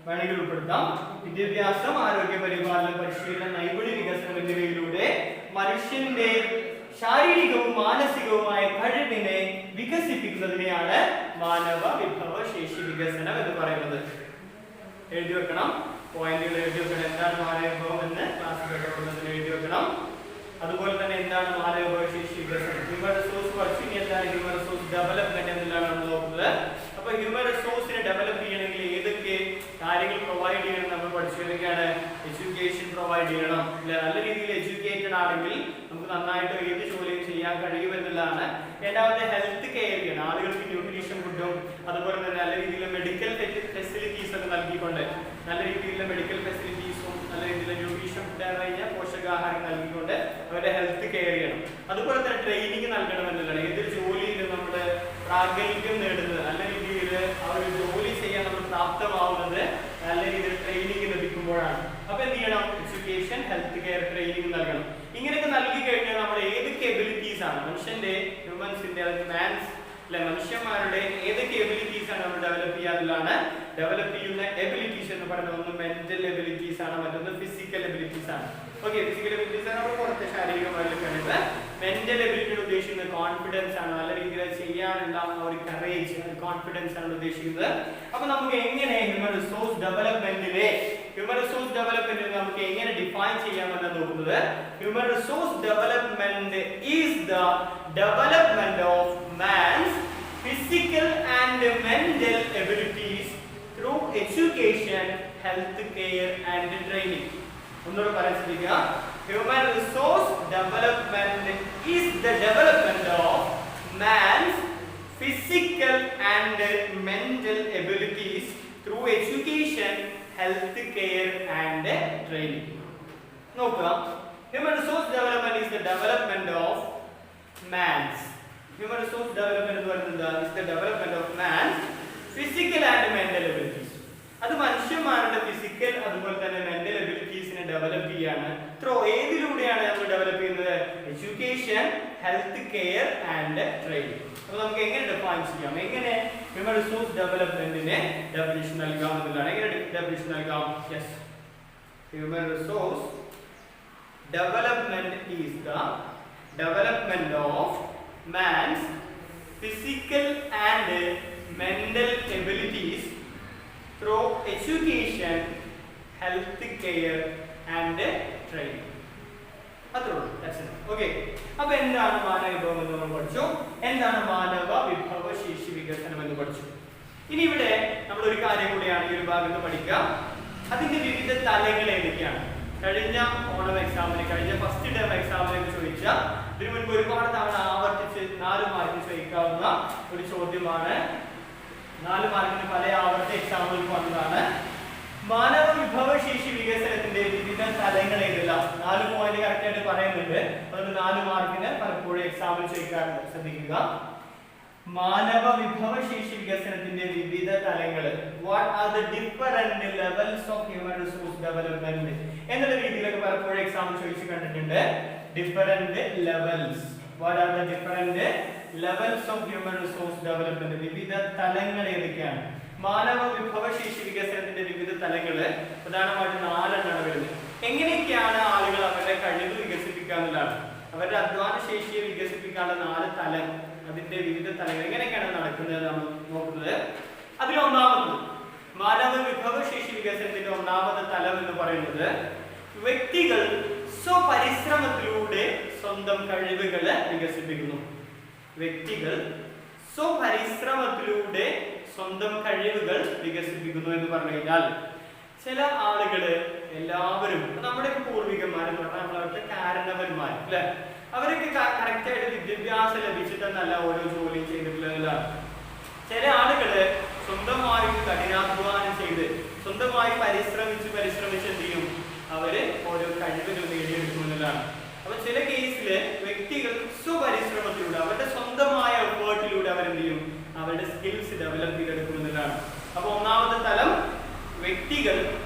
വേണമെങ്കിൽ ഉൾപ്പെടുത്താം. വിദ്യാഭ്യാസം, ആരോഗ്യ പരിപാലനം, പരിശീലനം, നൈപുണ്യ വികസനം എന്നിവയിലൂടെ മനുഷ്യന്റെ ശാരീരികവും മാനസികവുമായ കഴിവിനെ വികസിപ്പിക്കുന്നതിനെയാണ് മാനവ വിഭവശേഷി വികസനം എന്ന് പറയുന്നത്. എഴുതി വെക്കണം, പോയിന്റുകൾ എഴുതി വെക്കണം. എന്താണ് മാനവ വിഭവം എന്ന് ക്ലാസ് കേട്ടപ്പെടുന്നതിന് എഴുതി വെക്കണം. അതുപോലെ തന്നെ എന്താണ് മാനവ വിഭവശേഷി വികസനം? ഹ്യൂമൻ റിസോഴ്സ് കുറച്ച്, ഇനി എന്താണ് ഹ്യൂമൻ റിസോഴ്സ് ഡെവലപ്മെന്റ് എന്നുള്ളതാണ് നമ്മൾ നോക്കുന്നത്. അപ്പൊ ഹ്യൂമൻ റിസോഴ്സിനെ ഡെവലപ്പ് ചെയ്യണമെങ്കിൽ ഏതൊക്കെ കാര്യങ്ങൾ പ്രൊവൈഡ് ചെയ്യണം നമ്മൾ പഠിച്ചു. ഏതൊക്കെയാണ്? എഡ്യൂക്കേഷൻ പ്രൊവൈഡ് ചെയ്യണം. നല്ല രീതിയിൽ എഡ്യൂക്കേറ്റഡ് ആണെങ്കിൽ നമുക്ക് നന്നായിട്ട് ഏത് ജോലിയും ചെയ്യാൻ കഴിയുമെന്നുള്ളതാണ്. രണ്ടാമത്തെ ഹെൽത്ത് കെയർ ചെയ്യണം. ആളുകൾക്ക് ന്യൂട്രീഷൻ ഫുഡും അതുപോലെ തന്നെ നല്ല രീതിയിലുള്ള മെഡിക്കൽ ഫെസിലിറ്റീസ് ഒക്കെ നൽകിക്കൊണ്ട്, നല്ല രീതിയിലുള്ള മെഡിക്കൽ ഫെസിലിറ്റീസും നല്ല രീതിയിലുള്ള ന്യൂട്രീഷൻ ഫുഡ് കഴിഞ്ഞ പോഷകാഹാരം നൽകിക്കൊണ്ട് അവരുടെ ഹെൽത്ത് കെയർ ചെയ്യണം. അതുപോലെ തന്നെ ട്രെയിനിങ് നൽകണം എന്നുള്ളതാണ്. ഏതൊരു ജോലിയിലും നമ്മൾ പ്രാഗൽഭ്യം നേടുന്നത്, നല്ല രീതിയിൽ ആ ഒരു ജോലി ചെയ്യാൻ നമ്മൾ പ്രാപ്തമാവുന്നത് നല്ല രീതിയിൽ ട്രെയിനിങ് ലഭിക്കുമ്പോഴാണ്. അപ്പൊ എന്ത് ചെയ്യണം? എഡ്യൂക്കേഷൻ, ഹെൽത്ത് കെയർ, ട്രെയിനിങ് നൽകണം. ഇങ്ങനെയൊക്കെ നൽകി കഴിഞ്ഞാൽ നമ്മുടെ ഏതൊക്കെ എബിലിറ്റീസ് ആണ് മനുഷ്യന്റെ, ഹ്യൂമൻസിന്റെ, മാൻസ് മനുഷ്യന്മാരുടെ ഏതൊക്കെ എബിലിറ്റീസ് ആണ് നമ്മൾ ഡെവലപ്പ് ചെയ്യാനുള്ളതാണ്. ഡെവലപ്പ് ചെയ്യുന്ന എബിലിറ്റീസ് എന്ന് പറയുന്നത് ഒന്ന് മെന്റൽ എബിലിറ്റീസ് ആണ്, മറ്റൊന്ന് ഫിസിക്കൽ എബിലിറ്റീസ് ആണ്. ഓക്കെ, ഫിസിക്കൽ എബിലിറ്റീസ് ആണ് നമ്മൾ പുറത്തെ ശാരീരികമായിട്ട് കണ്ടത്. മെന്റൽ എബിലിറ്റി ഉദ്ദേശിക്കുന്നത് കോൺഫിഡൻസ് ആണ്, നല്ല രീതിയിൽ ചെയ്യാനുള്ള ഒരു കറേജ്, കോൺഫിഡൻസ് ആണ് ഉദ്ദേശിക്കുന്നത്. അപ്പൊ നമുക്ക് എങ്ങനെ ഹ്യൂമൻ റിസോഴ്സ് ഡെവലപ്മെന്റിനെ നമുക്ക് എങ്ങനെ ഡിഫൈൻ ചെയ്യാമെന്ന് നോക്കുന്നത്. Human resource development is the development of man's physical and mental abilities through education, health care and training. ഒന്നുകൂടെ പറയാൻ ശ്രമിക്കുക. Human resource development is the development of man's physical and mental abilities through education, health care and training. നോക്കുക. Human resource development is the development of man's. Human resource development എന്ന് പറയുന്നത് is the development of man's physical and mental abilities. അത് മനുഷ്യന്മാരുടെ physical അതുപോലെ തന്നെ mental എബിലിറ്റീസിനെ develop ചെയ്യാണ്. ഏതിലൂടെയാണ് നമ്മൾ develop ചെയ്യുന്നത്? Education, health care and training. അപ്പോൾ നമുക്ക് എങ്ങനെ ഡിഫൈൻ ചെയ്യാം, എങ്ങനെ ഹ്യൂമൻ റിസോഴ്സ് ഡെവലപ്മെന്റിനെ ഡെഫിനിഷൻ നൽകാം എന്നുള്ളതാണ്. എങ്ങനെ ഡെഫിനിഷൻ നൽകാം? Yes, human resource development is the development of man's physical and mental abilities through education, health care and training. That's it. Okay. അപ്പോൾ എന്താണ് മാനവ വിഭവം എന്ന് നമ്മൾ പഠിച്ചു. എന്താണ് മാനവ വിഭവശേഷി വികസനം എന്ന് പഠിച്ചു. ഇനി ഇവിടെ നമ്മൾ ഒരു കാര്യം കൂടിയാണ് ഈ ഒരു ഭാഗത്ത് പഠിക്കുക. അതിന്റെ വിവിധ തലങ്ങൾ ഏതൊക്കെയാണ്? കഴിഞ്ഞ ഓണം എക്സാമിന്, കഴിഞ്ഞ ഫസ്റ്റ് ടേം എക്സാമിനൊക്കെ ചോദിച്ച, ഇതിനു മുൻപ് ഒരുപാട് തവണ ആവർത്തിച്ച് 4 മാർക്കിന് ചോദിക്കാവുന്ന ഒരു ചോദ്യമാണ്. 4 മാർക്കിന് പല ആവർത്തി എക്സാമുകൾക്ക് വന്നതാണ്. മാനവ വിഭവശേഷി വികസനത്തിന്റെ വിവിധ തലങ്ങൾ ഏതെല്ലാം? 4 പോയിന്റ് കറക്റ്റ് ആയിട്ട് പറയുന്നുണ്ട്. അതുകൊണ്ട് 4 മാർക്കിന് പലപ്പോഴും എക്സാമിൽ ചോദിക്കാറുണ്ട്. ശ്രദ്ധിക്കുക. മാനവ വിഭവശേഷി വികസനത്തിന്റെ വിവിധ തലങ്ങൾ. What are the different levels of human resource development എന്നുള്ള രീതിയിലൊക്കെ പലപ്പോഴും എക്സാമിൽ ചോദിച്ചു കണ്ടിട്ടുണ്ട്. Different levels. What are the different levels of human resource development? വിവിധ തലങ്ങൾ ഏതൊക്കെയാണ്? മാനവ വിഭവശേഷി വികസനത്തിന്റെ വിവിധ തലങ്ങള് പ്രധാനമായിട്ടും 4 എണ്ണമാണ് വരുന്നത്. എങ്ങനെയൊക്കെയാണ് ആളുകൾ അവരുടെ കഴിവ് വികസിപ്പിക്കുക എന്നുള്ളതാണ്. അവരുടെ അധ്വാന ശേഷിയെ വികസിപ്പിക്കാനുള്ള 4 തലം, അതിന്റെ വിവിധ തലങ്ങൾ എങ്ങനെയൊക്കെയാണ് നടക്കുന്നത് നമ്മൾ നോക്കുന്നത്. അതിൽ ഒന്നാമത് മാനവ വിഭവശേഷി വികസനത്തിന്റെ ഒന്നാമത്തെ തലം എന്ന് പറയുന്നത് വ്യക്തികൾ സ്വപരിശ്രമത്തിലൂടെ സ്വന്തം കഴിവുകൾ വികസിപ്പിക്കുന്നു. വ്യക്തികൾ സ്വപരിശ്രമത്തിലൂടെ സ്വന്തം കഴിവുകൾ വികസിപ്പിക്കുന്നു എന്ന് പറഞ്ഞു കഴിഞ്ഞാൽ, ചില ആളുകള് എല്ലാവരും നമ്മുടെ പൂർവികന്മാരെന്ന് പറഞ്ഞാൽ നമ്മളവരുടെ കാരണവന്മാർ അല്ലെ, അവരൊക്കെ കറക്റ്റ് ആയിട്ട് വിദ്യാഭ്യാസം ലഭിച്ചിട്ടെന്നല്ല ഓരോ ജോലി ചെയ്തിട്ടുള്ളതല്ല. ചില ആളുകള് സ്വന്തമായി കഠിനാധ്വാനം ചെയ്ത് സ്വന്തമായി പരിശ്രമിച്ച് എന്ത് ചെയ്യും, അവര് ഓരോ കഴിവുകൾ നേടിയെടുക്കുന്നതാണ്. അപ്പൊ ചില കേസില് വ്യക്തികൾ സ്വപരിശ്രമത്തിലൂടെ അവരുടെ സ്വന്തമായ എഫേർട്ടിലൂടെ അവരെന്ത് ചെയ്യും, അവരുടെ സ്കിൽസ് ഡെവലപ്പ് ചെയ്തെടുക്കുന്നതാണ്. അപ്പൊ ഒന്നാമത്തെ തലം വ്യക്തികൾ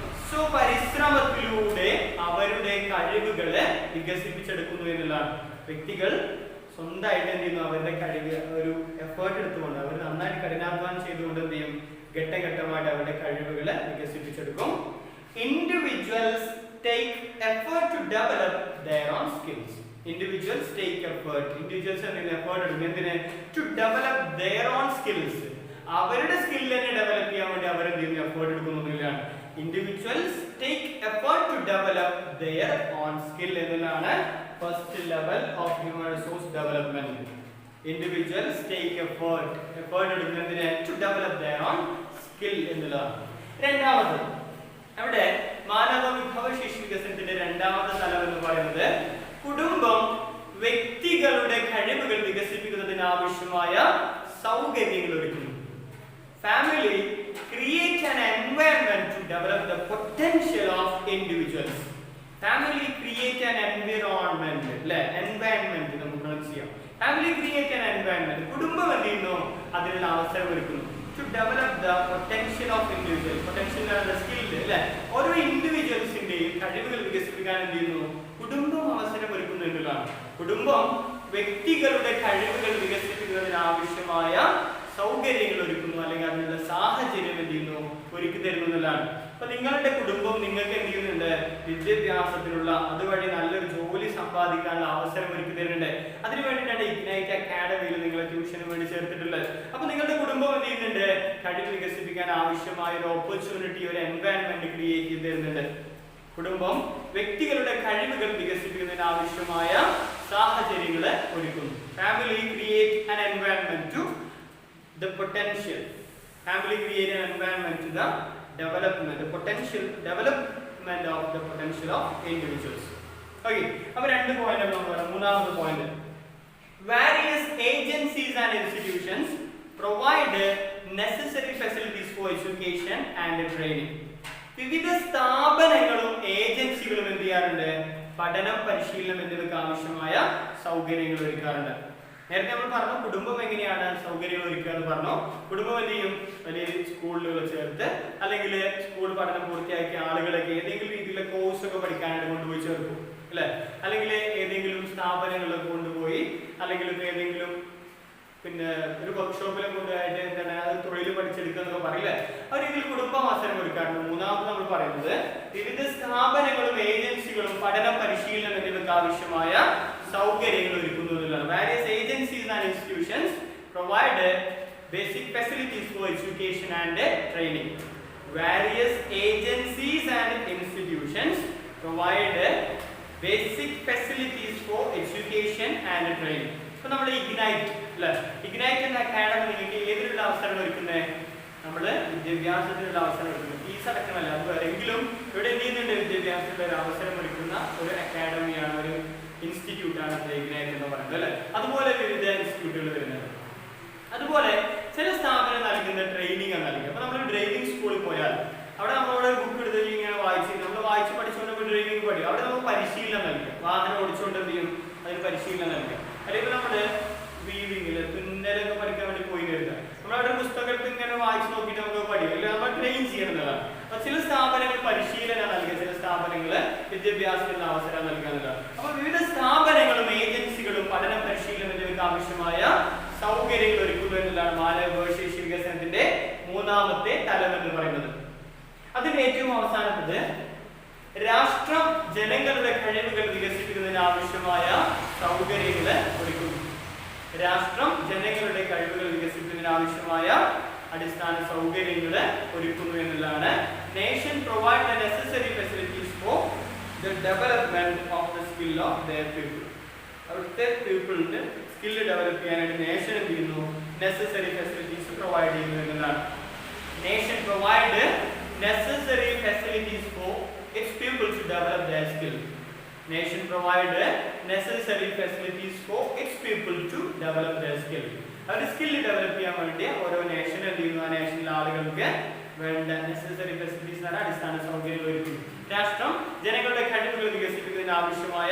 സ്വപരിശ്രമത്തിലൂടെ അവരുടെ കഴിവുകളെ വികസിപ്പിച്ചെടുക്കുന്നു എന്നുള്ളതാണ്. വ്യക്തികൾ സ്വന്തമായിട്ട് എന്ത് ചെയ്യുന്നു, അവരുടെ കഴിവ് ഒരു എഫേർട്ട് എടുത്തുകൊണ്ട് അവർ നന്നായിട്ട് കഠിനാധ്വാനം ചെയ്തുകൊണ്ട് എന്ത് ചെയ്യും, ഘട്ടഘട്ടമായിട്ട് അവരുടെ കഴിവുകളെ വികസിപ്പിച്ചെടുക്കും. Individuals take effort to develop their own skills. Individuals take effort. Individuals എന്തെങ്കിലും എഫേർട്ട് എടുക്കും, എന്തിന്, to develop their own skills. അവരുടെ സ്കിൽ തന്നെ ഡെവലപ്പ് ചെയ്യാൻ വേണ്ടി അവരെന്ത് ചെയ്യുന്നു, എഫേർട്ട് എടുക്കുന്നതാണ്. Individuals take effort to develop their own skill എന്നുള്ളതാണ് first level of human resource development. Individuals take effort എടുക്കുന്നതിന് to develop their own skill എന്നുള്ളതാണ്. രണ്ടാമത് അവിടെ മാനവ വിഭവശേഷി വികസനത്തിന്റെ രണ്ടാമത്തെ തലം എന്ന് പറയുന്നത് കുടുംബം വ്യക്തികളുടെ കഴിവുകൾ വികസിപ്പിക്കുന്നതിന് ആവശ്യമായ സൗകര്യങ്ങൾ ഒരുക്കുന്നു. Family create an environment to develop the potential of individuals. Family create an environment, അല്ലേ, environment നമുക്ക് പ്രൊനൗൺസ് ചെയ്യാം. Family create an environment. കുടുംബം എന്ത് ചെയ്യുന്നു, അതിനുള്ള അവസരം ഒരുക്കുന്നു. To develop the potential of individuals. Potential ആണ് സ്കിൽ, അല്ലേ. ഓരോ ഇൻഡിവിജ്വൽസിന്റെയും കഴിവുകൾ വികസിപ്പിക്കാൻ എന്ത് ചെയ്യുന്നു, കുടുംബം അവസരം ഒരുക്കുന്നു എന്നുള്ളതാണ്. കുടുംബം വ്യക്തികളുടെ കഴിവുകൾ വികസിപ്പിക്കുന്നതിന് ആവശ്യമായ സൗകര്യങ്ങൾ ഒരുക്കുന്നു, അല്ലെങ്കിൽ അതിനുള്ള സാഹചര്യം എന്ത് ചെയ്യുന്നു, ഒരുക്കി തരുന്നു എന്നുള്ളതാണ്. അപ്പൊ നിങ്ങളുടെ കുടുംബം നിങ്ങൾക്ക് എന്ത് ചെയ്യുന്നുണ്ട്, വിദ്യാഭ്യാസത്തിനുള്ള അതുവഴി നല്ലൊരു ജോലി സമ്പാദിക്കാനുള്ള അവസരം ഒരുക്കി തരുന്നുണ്ട്. അതിനു വേണ്ടിയിട്ടാണ് ഇഗ്നൈറ്റ് അക്കാഡമിയിൽ നിങ്ങളെ ട്യൂഷന് വേണ്ടി ചേർത്തിട്ടുള്ളത്. അപ്പൊ നിങ്ങളുടെ കുടുംബം എന്ത് ചെയ്യുന്നുണ്ട്, കഴിവ് വികസിപ്പിക്കാൻ ആവശ്യമായ ഒരു ഓപ്പർച്യൂണിറ്റി, ഒരു എൻവയൺമെന്റ് ക്രിയേറ്റ് ചെയ്ത് തരുന്നുണ്ട്. കുടുംബം വ്യക്തികളുടെ കഴിവുകൾ വികസിപ്പിക്കുന്നതിന് ആവശ്യമായ സാഹചര്യങ്ങൾ ഒരുക്കുന്നു. Family create an environment to the potential. Family create an environment to the development, the potential development of the potential of individuals. Okay, അപ്പോൾ രണ്ട് പോയിന്റ് നമ്മൾ പറയാം. മൂന്നാമത്തെ point, various agencies and institutions provide necessary facilities for education and training. വിവിധ സ്ഥാപനങ്ങളും ഏജൻസികളും എന്ത് ചെയ്യാറുണ്ട്, പഠനം, പരിശീലനം എന്നിവയ്ക്ക് ആവശ്യമായ സൗകര്യങ്ങൾ ഒരുക്കാറുണ്ട്. നേരത്തെ നമ്മൾ പറഞ്ഞു കുടുംബം എങ്ങനെയാണ് സൗകര്യങ്ങൾ ഒരുക്കുക എന്ന് പറഞ്ഞു. കുടുംബം എന്ത് ചെയ്യും, വലിയ സ്കൂളുകൾ ചേർത്ത് അല്ലെങ്കിൽ സ്കൂൾ പഠനം പൂർത്തിയാക്കിയ ആളുകളൊക്കെ ഏതെങ്കിലും രീതിയിലുള്ള കോഴ്സ് ഒക്കെ പഠിക്കാനായിട്ട് കൊണ്ടുപോയി ചേർക്കും, അല്ലെ. അല്ലെങ്കിൽ ഏതെങ്കിലും സ്ഥാപനങ്ങളിലൊക്കെ കൊണ്ടുപോയി, അല്ലെങ്കിൽ ഏതെങ്കിലും പിന്നെ ഒരു വർക്ക്ഷോപ്പിലൊക്കെ കൊണ്ടുപോയിട്ട് എന്താണ് അത് തൊഴിൽ പഠിച്ചെടുക്കുക എന്നൊക്കെ പറയില്ലേ, ആ രീതിയിൽ കുടുംബം അവസരം ഒരുക്കാറുണ്ട്. മൂന്നാമത് നമ്മൾ പറയുന്നത് വിവിധ സ്ഥാപനങ്ങളും ഏജൻസികളും പഠനം, പരിശീലനം എന്നിവയ്ക്ക് ആവശ്യമായ സൗകര്യങ്ങൾ ഒരുക്കുന്നു എന്നുള്ളതാണ്. Various agencies and institutions provide basic facilities for education and training. Various agencies and institutions provide basic facilities for education and training. ഇപ്പൊ നമ്മുടെ ഇഗ്നൈറ്റ്, അല്ലെ, ഇഗ്നൈറ്റ് എന്ന അക്കാഡമി നിങ്ങൾക്ക് ഏതിനുള്ള അവസരം ഒരുക്കുന്നത്, നമ്മള് വിദ്യാഭ്യാസത്തിനുള്ള അവസരം ഒരുക്കുന്നത്. ഫീസ് അടക്കമല്ല, അത് വേറെങ്കിലും ഇവിടെ എന്ത് ചെയ്യുന്നുണ്ട്, വിദ്യാഭ്യാസത്തിനുള്ള ഒരു അവസരം ഒരുക്കുന്ന ഒരു അക്കാഡമിയാണ്, ഒരു ഇൻസ്റ്റിറ്റ്യൂട്ടാണ് ഇഗ്നൈറ്റ് എന്ന് പറയുന്നത്, അല്ലെ. അതുപോലെ വിവിധ ഇൻസ്റ്റിറ്റ്യൂട്ടുകൾ വരുന്നത്. അതുപോലെ ചില സ്ഥാപനം നൽകുന്ന ട്രെയിനിങ് നൽകുക. അപ്പൊ നമ്മൾ ഡ്രൈവിംഗ് സ്കൂളിൽ പോയാൽ അവിടെ നമ്മളോട് ബുക്ക് എടുത്ത് ഇങ്ങനെ നമ്മൾ വായിച്ച് പഠിച്ചുകൊണ്ട് ഡ്രൈവിംഗ് പഠിക്കും. അവിടെ നമുക്ക് പരിശീലനം നൽകുക, വാഹനം ഓടിച്ചുകൊണ്ട് എന്ത് ചെയ്യും, അതിന് പരിശീലനം നൽകുക. അല്ലെങ്കിൽ നമ്മുടെ വീവിങ്ങില് തുന്നലൊക്കെ പഠിക്കാൻ വേണ്ടി പോയി കരുതുക, നമ്മളവിടെ പുസ്തകത്തിൽ ഇങ്ങനെ വായിച്ച് നോക്കിയിട്ട് നമുക്ക് പഠിക്കും, അല്ലെങ്കിൽ നമ്മൾ ട്രെയിൻ ചെയ്യുന്നതാണ്. അപ്പൊ ചില സ്ഥാപനങ്ങൾ പരിശീലനം നൽകുക, ചില സ്ഥാപനങ്ങള് വിദ്യാഭ്യാസത്തിനുള്ള അവസരം നൽകുക എന്നതാണ്. അപ്പൊ വിവിധ സ്ഥാപനങ്ങളും ഏജൻസികളും പഠനം, പരിശീലനം എന്നിവയ്ക്ക് ആവശ്യമായ സൗകര്യങ്ങൾ ഒരുക്കുക എന്നതാണ് മാനവ വിഭവശേഷി വികസനത്തിന്റെ മൂന്നാമത്തെ തലം എന്ന് പറയുന്നത്. അതിന് ഏറ്റവും അവസാനത്തത് രാഷ്ട്രം ജനങ്ങളുടെ കഴിവുകൾ വികസിപ്പിക്കുന്നതിന് ആവശ്യമായ സൗകര്യങ്ങൾ ഒരുക്കുന്നു. രാഷ്ട്രം ജനങ്ങളുടെ കഴിവുകൾ വികസിപ്പിക്കുന്നതിന് ആവശ്യമായ അടിസ്ഥാന സൗകര്യങ്ങൾ ഒരുക്കുന്നു എന്നുള്ളതാണ്. Nation provide the necessary facilities for the development of the skill of their people. അവിടുത്തെ പീപ്പിളിന് സ്കില്ല് ഡെവലപ്പ് ചെയ്യാനായിട്ട് നേഷൻ എന്ത് ചെയ്യുന്നു, നെസസറി ഫെസിലിറ്റീസ് പ്രൊവൈഡ് ചെയ്യുന്നു എന്നുള്ളതാണ്. Nation provide necessary facilities for its people to develop their skill. Nation provide necessary facilities for its people to develop their skill. അവർ skill develop ചെയ്യാൻ വേണ്ടി ഓരോ നേഷൻ എന്ത് ചെയ്യുന്നു, ആ നേഷനിലെ ആളുകൾക്ക് വേണ്ട നെസസറി ഫെസിലിറ്റീസ് ആണ് അടിസ്ഥാന സൗകര്യങ്ങൾ ഒരുക്കുന്നു. രാഷ്ട്രം ജനങ്ങളുടെ കഴിവുകൾ വികസിപ്പിക്കുന്നതിന് ആവശ്യമായ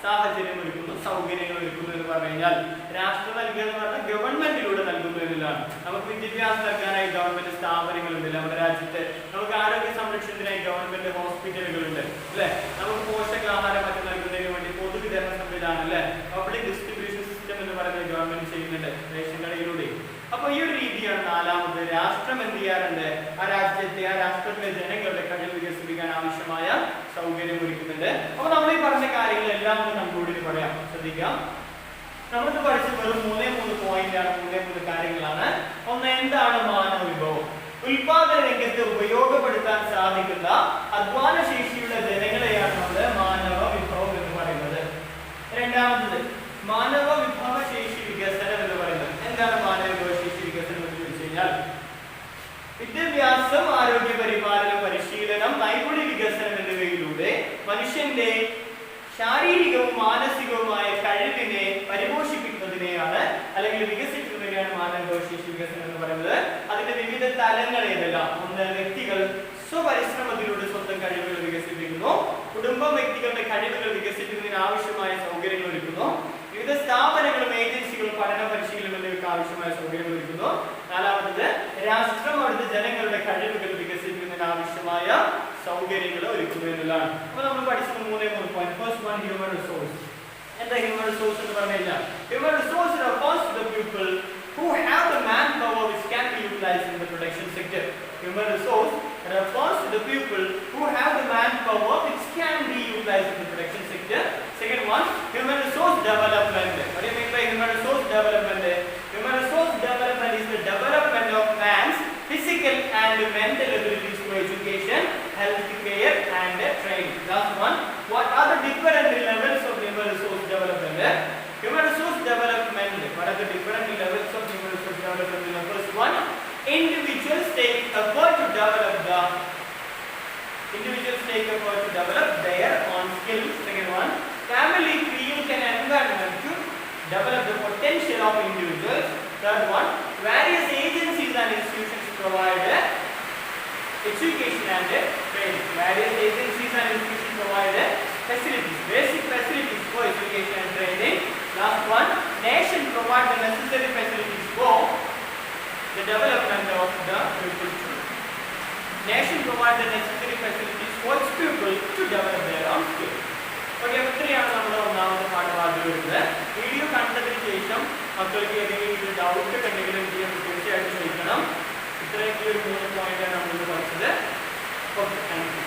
സാഹചര്യം ഒരുക്കുന്നു, സൗകര്യങ്ങൾ ഒരുക്കുന്നു എന്ന് പറഞ്ഞു കഴിഞ്ഞാൽ രാഷ്ട്രം നൽകുക എന്ന് പറഞ്ഞാൽ ഗവൺമെന്റിലൂടെ നൽകുന്നു എന്നതാണ്. നമുക്ക് വിദ്യാഭ്യാസം നൽകാനായി ഗവൺമെന്റ് സ്ഥാപനങ്ങളുണ്ട് നമ്മുടെ രാജ്യത്ത്. നമുക്ക് ആരോഗ്യ സംരക്ഷണത്തിനായി ഗവൺമെന്റ് ഹോസ്പിറ്റലുകളുണ്ട് അല്ലെ. നമുക്ക് പോഷകാഹാരം മറ്റും നൽകുന്നതിന് വേണ്ടി പൊതുവിതരണ സംവിധാനം അല്ലെ, പബ്ലിക് ഡിസ്ട്രിബ്യൂഷൻ സിസ്റ്റം എന്ന് പറയുന്നത് ഗവൺമെന്റ് ചെയ്യുന്നുണ്ട് റേഷൻ കടയിലൂടെ. അപ്പൊ ഈ ഒരു രീതിയാണ് നാലാമത്. രാഷ്ട്രം എന്ത് ചെയ്യാറുണ്ട്, ആ രാജ്യത്തെ ആ രാഷ്ട്രത്തിലെ ജനങ്ങളുടെ കഴിവ് വികസിപ്പിക്കാൻ ആവശ്യമായ സൗകര്യം ഒരുക്കുന്നുണ്ട്. അപ്പൊ നമ്മൾ ഈ പറഞ്ഞ കാര്യങ്ങളെല്ലാം ഒന്ന് കൺക്ലൂഡിൽ പറയാം, ശ്രദ്ധിക്കാം. നമ്മളിത് പഠിച്ചത് വെറും 3 പോയിന്റാണ്, 3 കാര്യങ്ങളാണ്. ഒന്ന്, എന്താണ് മാനവ വിഭവം? ഉൽപാദന രംഗത്ത് ഉപയോഗപ്പെടുത്താൻ സാധിക്കുന്ന അധ്വാന ശേഷിയുള്ള ജനങ്ങളെയാണ് നമ്മൾ മാനവ വിഭവം എന്ന് പറയുന്നത്. രണ്ടാമത്, മാനവ വിഭവശേഷി വികസനം എന്ന് പറയുന്നത്. എന്താണ് മാനവ വിഭവശേഷി വികസനം എന്ന് ചോദിച്ചു കഴിഞ്ഞാൽ വിദ്യാഭ്യാസം, ആരോഗ്യ പരിപാലനം, പരിശീലനം, നൈപുണ്യ വികസനം എന്നിവയിലൂടെ മനുഷ്യന്റെ ശാരീരികവും മാനസികവുമായ കഴിവിനെ പരിപോഷിപ്പിക്കുന്നതിനെയാണ് അല്ലെങ്കിൽ വികസിപ്പിക്കുന്നതിനെയാണ് മാനവ വിഭവശേഷി വികസനം എന്ന് പറയുന്നത്. അതിന്റെ വിവിധ തലങ്ങൾ ഏതെല്ലാം? ഒന്ന്, വ്യക്തികൾ സ്വപരിശ്രമത്തിലൂടെ സ്വന്തം കഴിവുകൾ വികസിപ്പിക്കുന്നു. കുടുംബം വ്യക്തികളുടെ കഴിവുകൾ വികസിപ്പിക്കുന്നതിന് ആവശ്യമായ സൗകര്യങ്ങൾ ഒരുക്കുന്നു. വിവിധ സ്ഥാപനങ്ങളും ഏജൻസികളും പഠന പരിശീലനം എന്നിവയ്ക്ക് ആവശ്യമായ സൗകര്യങ്ങൾ ഒരുക്കുന്നു. നാലാമത്, രാഷ്ട്രം അവിടുത്തെ ജനങ്ങളുടെ കഴിവുകൾ വികസിപ്പിക്കുന്നതിന് ആവശ്യമായ സൗകര്യങ്ങൾ ഒരുക്കുന്നു എന്നുള്ളതാണ്. അപ്പൊ നമ്മൾ പഠിച്ചത് 3 point. First one, human resource. എന്താ ഹ്യൂമൻ റിസോഴ്സ് എന്ന് പറഞ്ഞു കഴിഞ്ഞാൽ human resource refers to the people who have the manpower which can be utilized in the production sector. Human resource refers to the people who have the manpower which can be utilized in the production sector. Second one, human resource development. What do you mean by human resource development? Human resource development is the development of man's physical and mental abilities through education, health care and training. Last one, what are the different levels of human resource development? Human resource development, what are the different levels of human resource development? The first one, individuals take effort to develop their own skills. Second one, family create an environment to develop the potential of individuals. Third one, various agencies and institutions provide education and training. Various agencies and institutions provide facilities, basic facilities for education and training. Last one, nation provide the necessary facilities for the development of the people. Nation provide the necessary facilities for its people to develop their own skills. Okay, ഇത്രയാണ് നമ്മുടെ ഒന്നാമത്തെ പാഠഭാഗത്തിൽ വരുന്നത്. Video കണ്ടതിന് ശേഷം മക്കൾക്ക് ഏതെങ്കിലും doubt ഉണ്ടെങ്കിലും തീർച്ചയായിട്ടും ചോദിക്കണം. ഇത്രയും 3 പോയിന്റാണ് നമ്മൾ പഠിച്ചത്. Okay, thank you.